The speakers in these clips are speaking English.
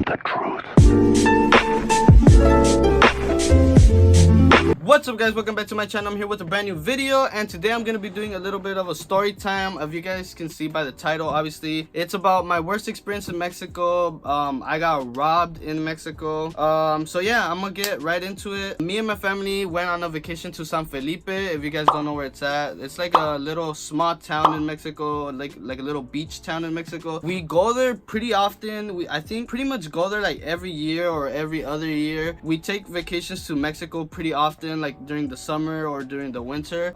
the truth. What's up, guys? Welcome back to my channel. I'm here with a brand new video, and today I'm gonna be doing a little bit of a story time. If you guys can see by the title, obviously it's about my worst experience in Mexico. I got robbed in Mexico. So yeah, I'm gonna get right into it. Me and my family went on a vacation to San Felipe. If you guys don't know where it's at, it's like a little small town in Mexico, like a little beach town in Mexico. We go there pretty often. I think pretty much go there like every year or every other year. We take vacations to Mexico pretty often, like during the summer or during the winter.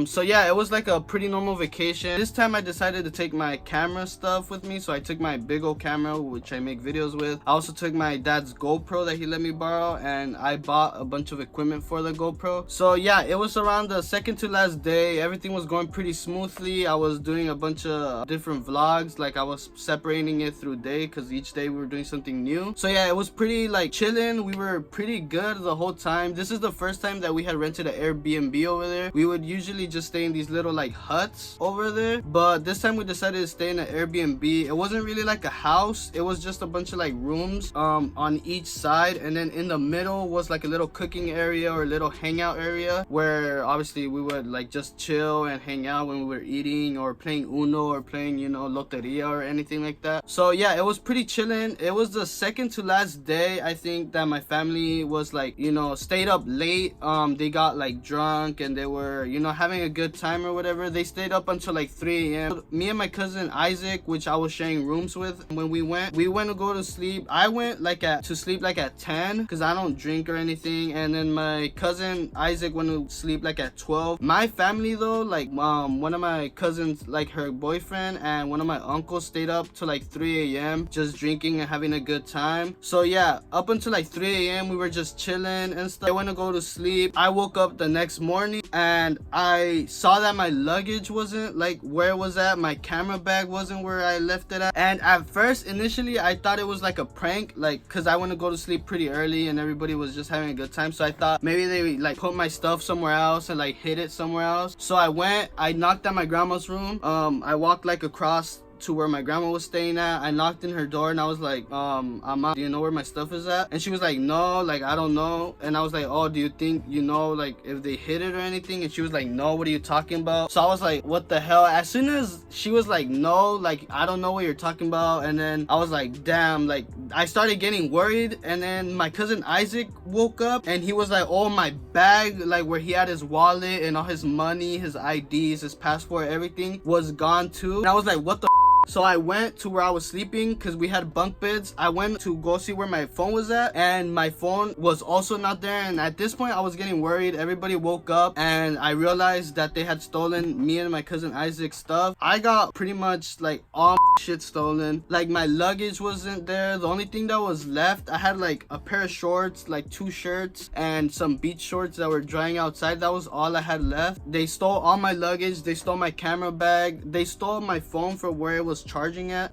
So yeah, it was like a pretty normal vacation. This time I decided to take my camera stuff with me, so I took my big old camera, which I make videos with. I also took my dad's GoPro that he let me borrow, and I bought a bunch of equipment for the GoPro. So yeah, it was around the second to last day. Everything was going pretty smoothly. I was doing a bunch of different vlogs, like I was separating it through day because each day we were doing something new. So yeah, it was pretty like chilling. We were pretty good the whole time. This is the first time that we had rented an Airbnb over there. We would usually just stay in these little like huts over there, but this time we decided to stay in an Airbnb. It wasn't really like a house, it was just a bunch of like rooms on each side, and then in the middle was like a little cooking area or a little hangout area where obviously we would like just chill and hang out when we were eating or playing Uno or playing, you know, Loteria or anything like that. So yeah, it was pretty chilling. It was the second to last day, I think, that my family was like, you know, stayed up late. They got like drunk and they were, you know, having a good time or whatever. They stayed up until like 3 a.m. Me and my cousin Isaac, which I was sharing rooms with, when we went to go to sleep. I went like to sleep like at 10 because I don't drink or anything, and then my cousin Isaac went to sleep like at 12. My family though, like one of my cousins, like her boyfriend and one of my uncles, stayed up till like 3 a.m. just drinking and having a good time. So yeah, up until like 3 a.m. we were just chilling and stuff. I went to go to sleep. I woke up the next morning and I saw that my luggage wasn't like where it was at. My camera bag wasn't where I left it at, and at first initially I thought it was like a prank, like because I went to go to sleep pretty early and everybody was just having a good time, so I thought maybe they like put my stuff somewhere else and like hid it somewhere else. So I knocked at my grandma's room. I walked like across to where my grandma was staying at. I knocked in her door and I was like, Ama, do you know where my stuff is at? And she was like, no, like I don't know. And I was like, oh, do you think you know like if they hid it or anything? And she was like, no, what are you talking about? So I was like, what the hell? As soon as she was like, no, like I don't know what you're talking about, and then I was like, damn, like I started getting worried. And then my cousin Isaac woke up and he was like, oh, my bag, like where he had his wallet and all his money, his IDs, his passport, everything was gone too. And I was like, what the? So I went to where I was sleeping because we had bunk beds. I went to go see where my phone was at, and my phone was also not there. And at this point I was getting worried. Everybody woke up and I realized that they had stolen me and my cousin Isaac's stuff. I got pretty much like all shit stolen. Like my luggage wasn't there. The only thing that was left, I had like a pair of shorts, like 2 shirts and some beach shorts that were drying outside. That was all I had left. They stole all my luggage. They stole my camera bag. They stole my phone from where it was charging at.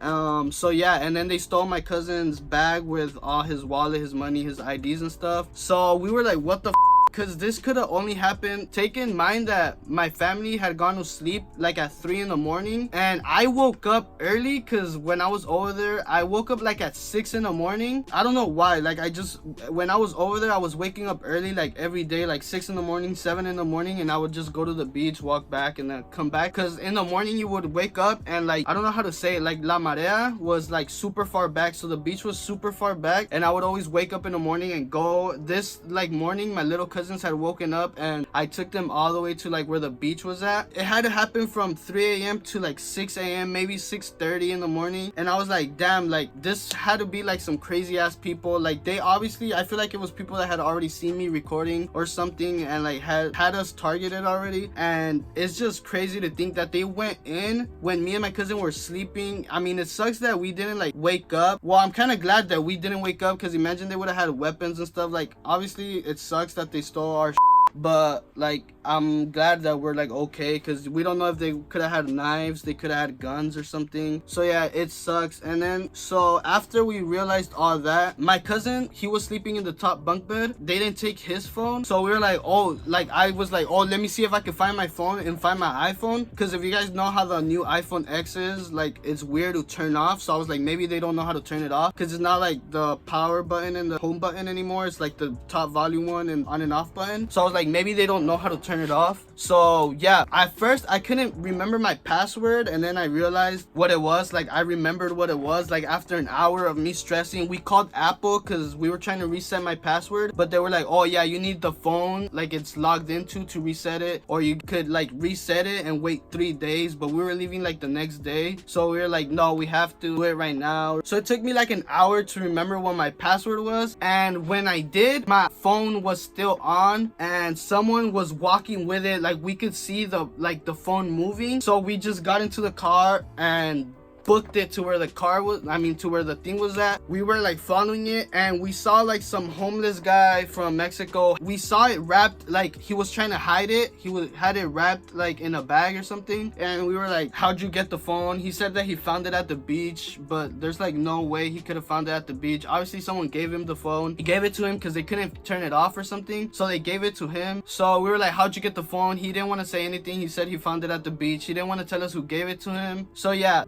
So yeah, and then they stole my cousin's bag with all his wallet, his money, his IDs and stuff. So we were like, what the because this could have only happened. Take in mind that my family had gone to sleep like at 3 in the morning, and I woke up early because when I was over there I woke up like at 6 in the morning. I don't know why, like when I was over there I was waking up early like every day, like 6 in the morning, 7 in the morning, and I would just go to the beach, walk back, and then come back, because in the morning you would wake up and like I don't know how to say it, like La Marea was like super far back, so the beach was super far back, and I would always wake up in the morning and go. This like morning my little cousin had woken up and I took them all the way to like where the beach was at. It had to happen from 3 a.m. to like 6 a.m. maybe 6:30 in the morning, and I was like, damn, like this had to be like some crazy ass people. Like they obviously, I feel like it was people that had already seen me recording or something and like had us targeted already. And it's just crazy to think that they went in when me and my cousin were sleeping. I mean, it sucks that we didn't like wake up. Well, I'm kind of glad that we didn't wake up, because imagine they would have had weapons and stuff. Like obviously it sucks that they stole our but like I'm glad that we're like okay, because we don't know if they could have had knives, they could have had guns or something. So yeah, it sucks. And then so after we realized all that, my cousin, he was sleeping in the top bunk bed. They didn't take his phone, so we were like, oh, like I was like, oh, let me see if I can find my phone and find my iPhone, because if you guys know how the new iPhone X is, like it's weird to turn off. So I was like, maybe they don't know how to turn it off, because it's not like the power button and the home button anymore. It's like the top volume one and on and off button. So I was like, maybe they don't know how to turn it off. So yeah, at first I couldn't remember my password, and then I realized what it was. Like I remembered what it was. Like after an hour of me stressing, we called Apple because we were trying to reset my password, but they were like, oh yeah, you need the phone like it's logged into to reset it, or you could like reset it and wait 3 days. But we were leaving like the next day, so we were like, no, we have to do it right now. So it took me like an hour to remember what my password was, and when I did, my phone was still on and someone was walking with it. Like we could see the phone moving. So we just got into the car and booked it to where the car was, to where the thing was at. We were like following it, and we saw like some homeless guy from Mexico. We saw it wrapped, like he was trying to hide it. Had it wrapped like in a bag or something, and we were like, how'd you get the phone? He said that he found it at the beach, but there's like no way he could have found it at the beach. Obviously someone gave him the phone. He gave it to him because they couldn't turn it off or something, so they gave it to him. So we were like, how'd you get the phone? He didn't want to say anything. He said he found it at the beach. He didn't want to tell us who gave it to him. So yeah,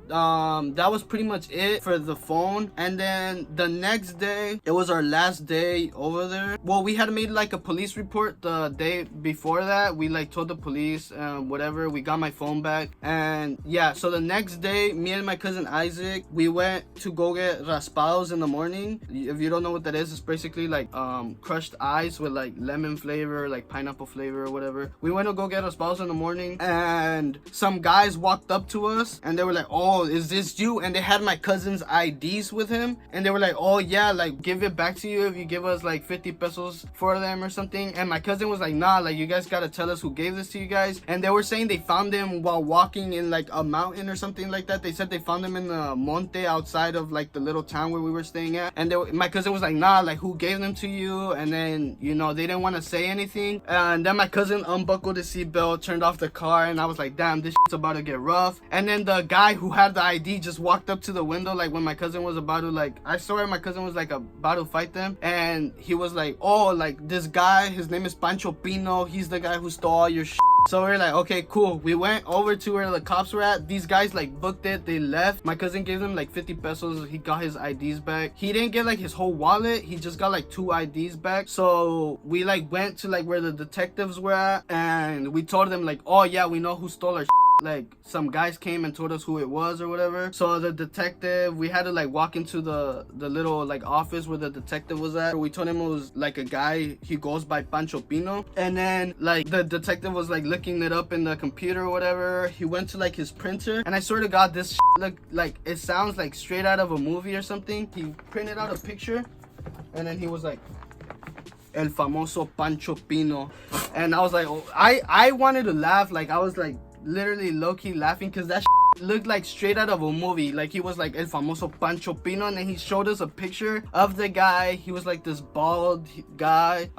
that was pretty much it for the phone. And then the next day, it was our last day over there. Well, we had made like a police report the day before that. We like told the police whatever. We got my phone back, and yeah, so the next day, me and my cousin Isaac, we went to go get raspados in the morning. If you don't know what that is, it's basically like crushed ice with like lemon flavor, like pineapple flavor or whatever. We went to go get raspados in the morning, and some guys walked up to us and they were like, oh, is this you? And they had my cousin's IDs with him, and they were like, oh yeah, like give it back to you if you give us like 50 pesos for them or something. And my cousin was like, nah, like you guys gotta tell us who gave this to you guys. And they were saying they found him while walking in like a mountain or something like that. They said they found him in the monte outside of like the little town where we were staying at. And my cousin was like, nah, like who gave them to you? And then, you know, they didn't want to say anything. And then my cousin unbuckled his seatbelt, turned off the car, and I was like, damn, this shit's about to get rough. And then the guy who had the ID just walked up to the window, like when my cousin was about to, like, I swear my cousin was like about to fight them, and he was like, oh, like this guy, his name is Pancho Pino, he's the guy who stole all your shit. So we were like, okay, cool. We went over to where the cops were at. These guys like booked it, they left. My cousin gave them like 50 pesos. He got his IDs back. He didn't get like his whole wallet, he just got like 2 IDs back. So we like went to like where the detectives were at, and we told them like, oh yeah, we know who stole our shit. Like some guys came and told us who it was or whatever. So the detective, we had to like walk into the little like office where the detective was at. We told him it was like a guy, he goes by Pancho Pino. And then like the detective was like looking it up in the computer or whatever. He went to like his printer, and I swear to God, this look like it sounds like straight out of a movie or something. He printed out a picture, and then he was like, El famoso Pancho Pino. And I was like, oh, I wanted to laugh. Like I was like literally low-key laughing, because that looked like straight out of a movie. Like he was like El famoso Pancho Pino, and then he showed us a picture of the guy. He was like this bald guy.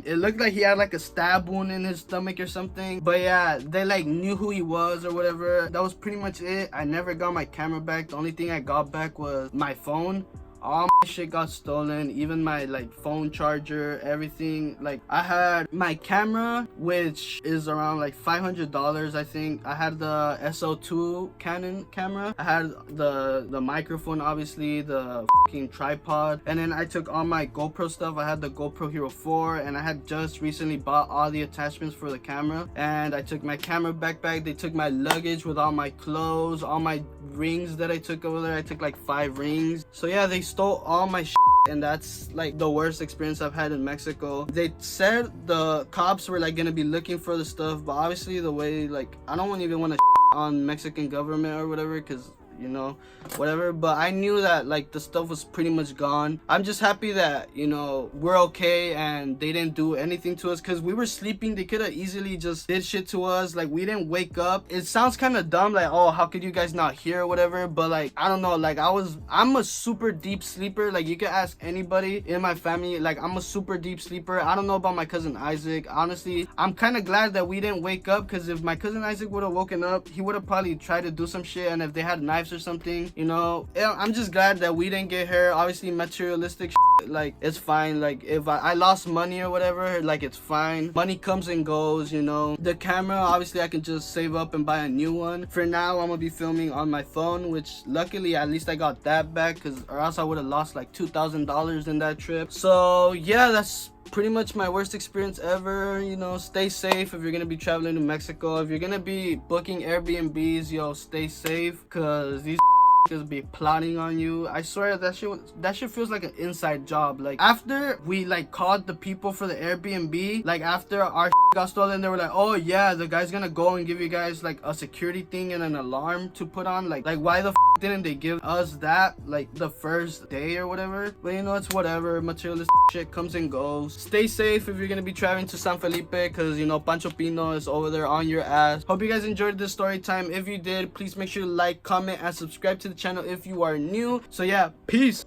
It looked like he had like a stab wound in his stomach or something. But yeah, they like knew who he was or whatever. That was pretty much it. I never got my camera back. The only thing I got back was my phone. All my shit got stolen, even my like phone charger, everything. Like I had my camera, which is around like $500, I think. I had the SO2 Canon camera. I had the microphone, obviously, the fucking tripod, and then I took all my GoPro stuff. I had the GoPro Hero 4, and I had just recently bought all the attachments for the camera. And I took my camera backpack. They took my luggage with all my clothes, all my rings that I took over there. I took like 5 rings. So yeah, they stole all my shit, and that's like the worst experience I've had in Mexico. They said the cops were like gonna be looking for the stuff, but obviously the way, like, I don't even want to on Mexican government or whatever, because you know, whatever. But I knew that like the stuff was pretty much gone. I'm just happy that, you know, we're okay and they didn't do anything to us, because we were sleeping. They could have easily just did shit to us. Like, we didn't wake up. It sounds kind of dumb, like, oh, how could you guys not hear or whatever, but like, I don't know, like, I'm a super deep sleeper. Like, you can ask anybody in my family, like, I'm a super deep sleeper. I don't know about my cousin Isaac. Honestly, I'm kind of glad that we didn't wake up, because if my cousin Isaac would have woken up, he would have probably tried to do some shit, and if they had knives or something, you know, I'm just glad that we didn't get hurt. Obviously, materialistic shit, like, it's fine. Like, if I lost money or whatever, like, it's fine. Money comes and goes, you know. The camera, obviously, I can just save up and buy a new one. For now, I'm gonna be filming on my phone, which luckily at least I got that back, because or else I would have lost like $2,000 in that trip. So yeah, that's pretty much my worst experience ever. You know, stay safe if you're gonna be traveling to Mexico. If you're gonna be booking Airbnbs, yo, stay safe, because these just be plotting on you. I swear that shit feels like an inside job. Like, after we like called the people for the Airbnb, like after our got stolen, they were like, oh yeah, the guy's gonna go and give you guys like a security thing and an alarm to put on. Like why the didn't they give us that like the first day or whatever? But you know, it's whatever. Materialistic shit comes and goes. Stay safe if you're gonna be traveling to San Felipe, because you know Pancho Pino is over there on your ass. Hope you guys enjoyed this story time. If you did, please make sure to like, comment, and subscribe to the channel if you are new. So yeah, peace.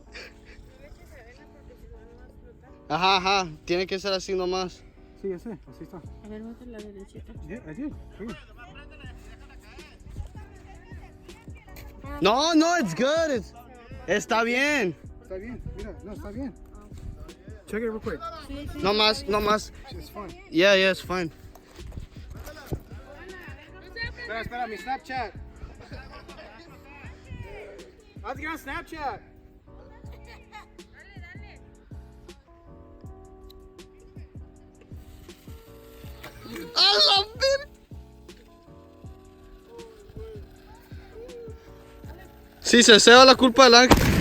Ajá, tiene que ser así nomás. Sí, ya sé, así está. A ver, mete la derechita. Yeah, I did. No, it's good. Está bien. Está bien, mira, no, está bien. Check it real quick. Sí, sí. No más. It's fine. Yeah, it's fine. Espera, mi Snapchat. Let's get on Snapchat. I love it. Sí, se ceba la culpa del ángel.